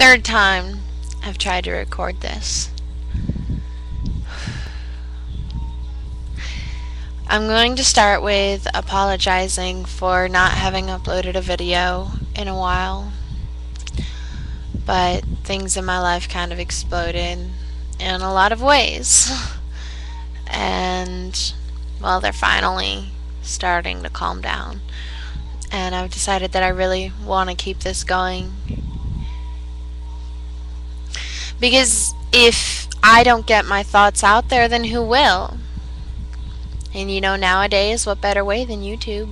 third time I've tried to record this. I'm going to start with apologizing for not having uploaded a video in a while, but things in my life kind of exploded in a lot of ways, and well, they're finally starting to calm down, and I've decided that I really want to keep this going, because if I don't get my thoughts out there, then who will? And you know, nowadays, what better way than YouTube?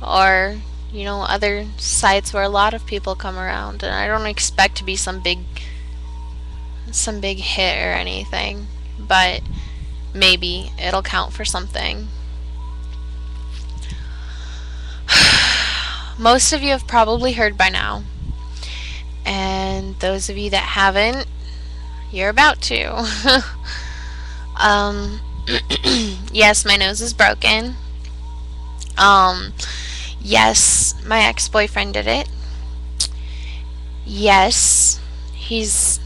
Or, you know, other sites where a lot of people come around. And I don't expect to be some big hit or anything, but maybe it'll count for something. Most of you have probably heard by now, and those of you that haven't, you're about to. Yes, my nose is broken. Yes, my ex-boyfriend did it. Yes, he's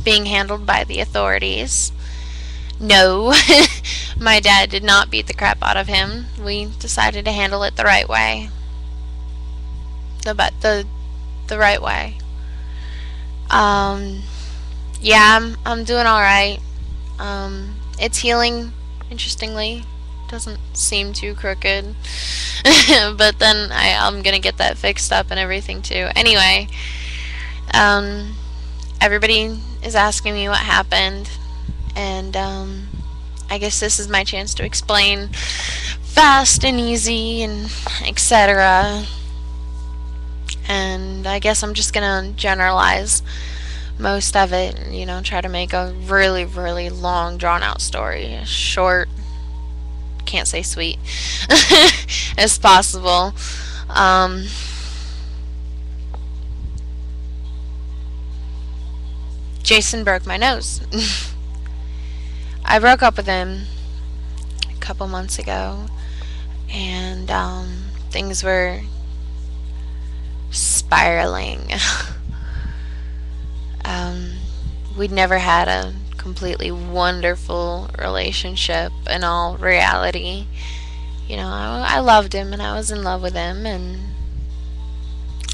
being handled by the authorities. No, my dad did not beat the crap out of him. We decided to handle it the right way. The right way. Yeah, I'm doing alright. It's healing, interestingly. Doesn't seem too crooked. But then I'm gonna get that fixed up and everything too. Anyway, everybody is asking me what happened, and I guess this is my chance to explain fast and easy and etc. And I guess I'm just gonna generalize most of it, and, you know, try to make a really, really long, drawn-out story short, can't say sweet, as possible. Jason broke my nose. I broke up with him a couple months ago, and things were spiraling. We'd never had a completely wonderful relationship in all reality. You know, I loved him and I was in love with him and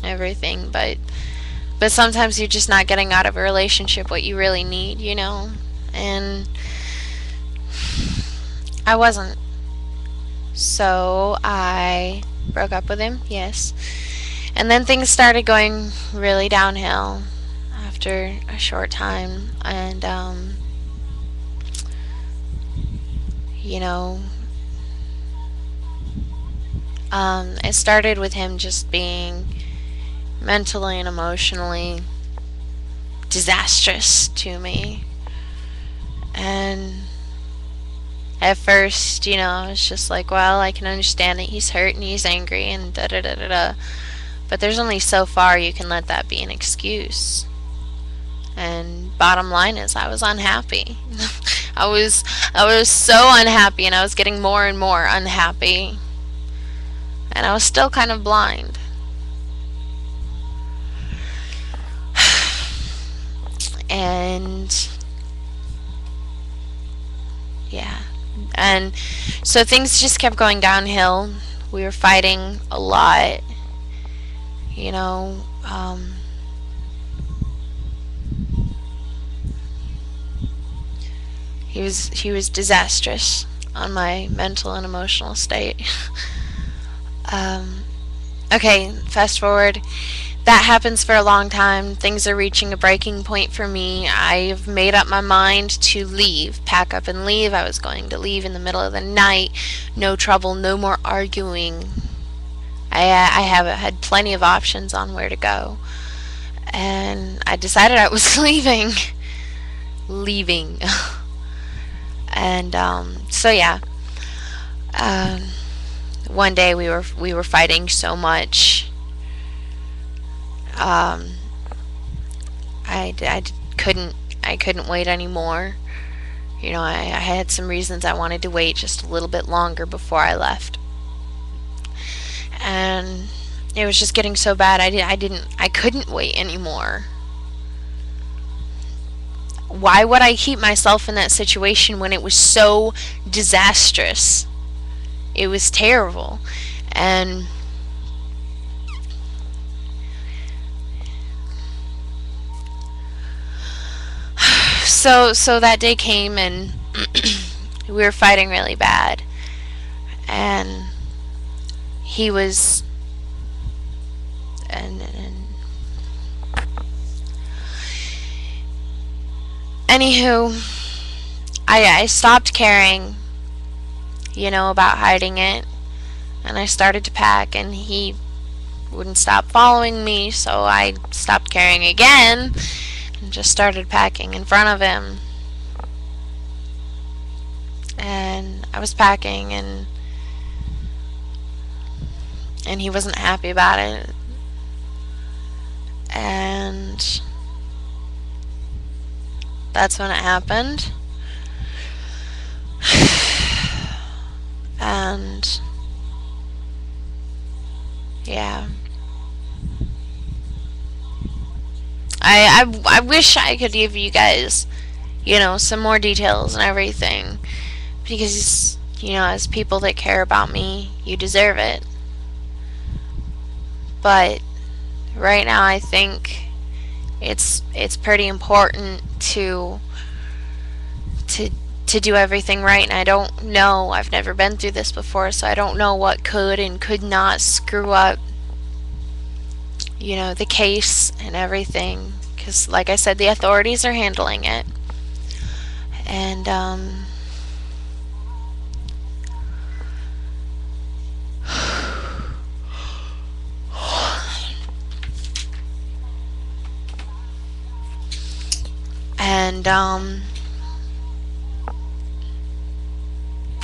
everything, but sometimes you're just not getting out of a relationship what you really need, you know, and I wasn't. So I broke up with him, yes, and then things started going really downhill after a short time, and you know, it started with him just being mentally and emotionally disastrous to me. And at first, you know, I was just like, well, I can understand that he's hurt and he's angry and da da da da da, but there's only so far you can let that be an excuse. And bottom line is, I was unhappy. I was so unhappy, and I was getting more and more unhappy, and I was still kind of blind. And yeah, and so things just kept going downhill. We were fighting a lot, you know. He was disastrous on my mental and emotional state. Okay, fast forward. That happens for a long time. Things are reaching a breaking point for me. I've made up my mind to leave, pack up and leave. I was going to leave in the middle of the night. No trouble, no more arguing. I have had plenty of options on where to go, and I decided I was leaving. And so yeah, one day we were fighting so much. I couldn't wait anymore. You know, I had some reasons I wanted to wait just a little bit longer before I left, and it was just getting so bad. I couldn't wait anymore. Why would I keep myself in that situation when it was so disastrous? It was terrible. And so that day came, and we were fighting really bad. And he was and anywho, I stopped caring, about hiding it, and I started to pack, and he wouldn't stop following me, so I stopped caring again and just started packing in front of him. And I was packing, and he wasn't happy about it. And that's when it happened. And yeah, I wish I could give you guys, some more details and everything, because, as people that care about me, you deserve it. But right now I think it's pretty important to do everything right, and I don't know, I've never been through this before, so I don't know what could and could not screw up, the case and everything, because like I said, the authorities are handling it. And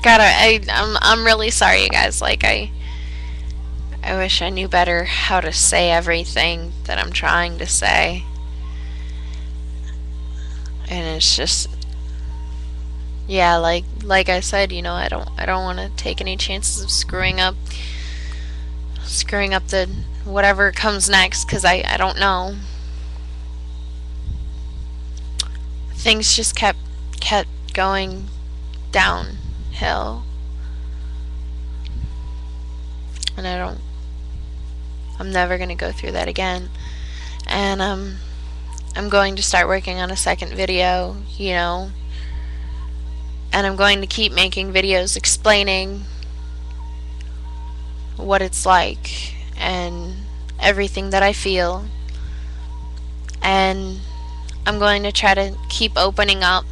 God, I'm really sorry, you guys. Like, I wish I knew better how to say everything that I'm trying to say. And it's just, yeah, like I said, I don't want to take any chances of screwing up the whatever comes next, because I don't know. Things just kept going downhill, and I'm never gonna go through that again. And I'm going to start working on a second video, and I'm going to keep making videos explaining what it's like and everything that I feel. And I'm going to try to keep opening up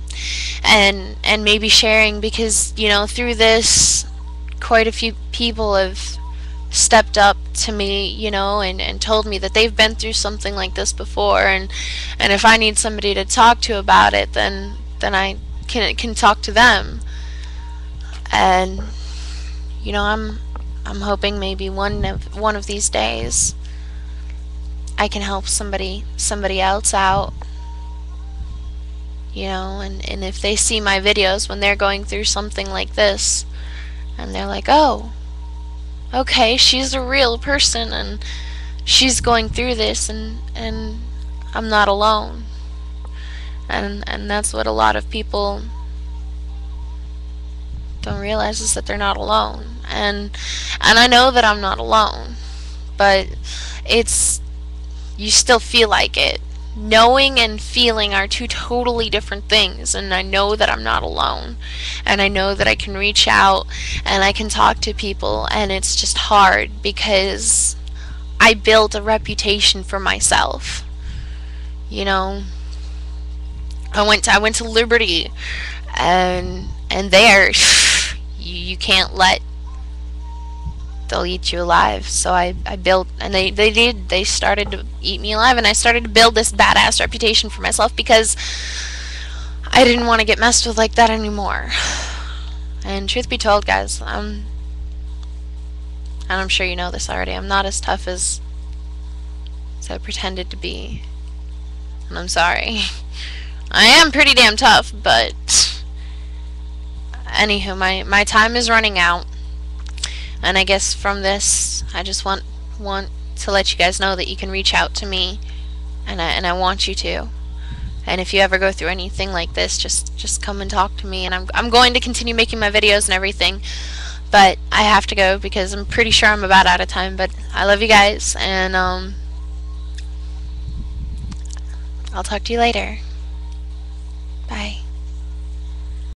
and maybe sharing, because, through this, quite a few people have stepped up to me, and told me that they've been through something like this before, and if I need somebody to talk to about it, then I can talk to them. And I'm hoping maybe one of these days I can help somebody else out, and if they see my videos when they're going through something like this, and they're like, oh, okay, she's a real person, and she's going through this, and I'm not alone. And that's what a lot of people don't realize, is that they're not alone. And I know that I'm not alone, but you still feel like it. Knowing and feeling are two totally different things, and I know that I'm not alone, and I know that I can reach out and I can talk to people, and it's just hard because I built a reputation for myself. I went to Liberty, and there you can't let, they'll eat you alive. So I built, and they started to eat me alive, and I started to build this badass reputation for myself, because I didn't want to get messed with like that anymore. And truth be told, guys, and I'm sure you know this already, I'm not as tough as I pretended to be, and I'm sorry. I am pretty damn tough, but anywho, my time is running out. And I guess from this, I just want to let you guys know that you can reach out to me, and I want you to. And if you ever go through anything like this, just come and talk to me. And I'm going to continue making my videos and everything. But I have to go because I'm pretty sure I'm about out of time. But I love you guys, and I'll talk to you later.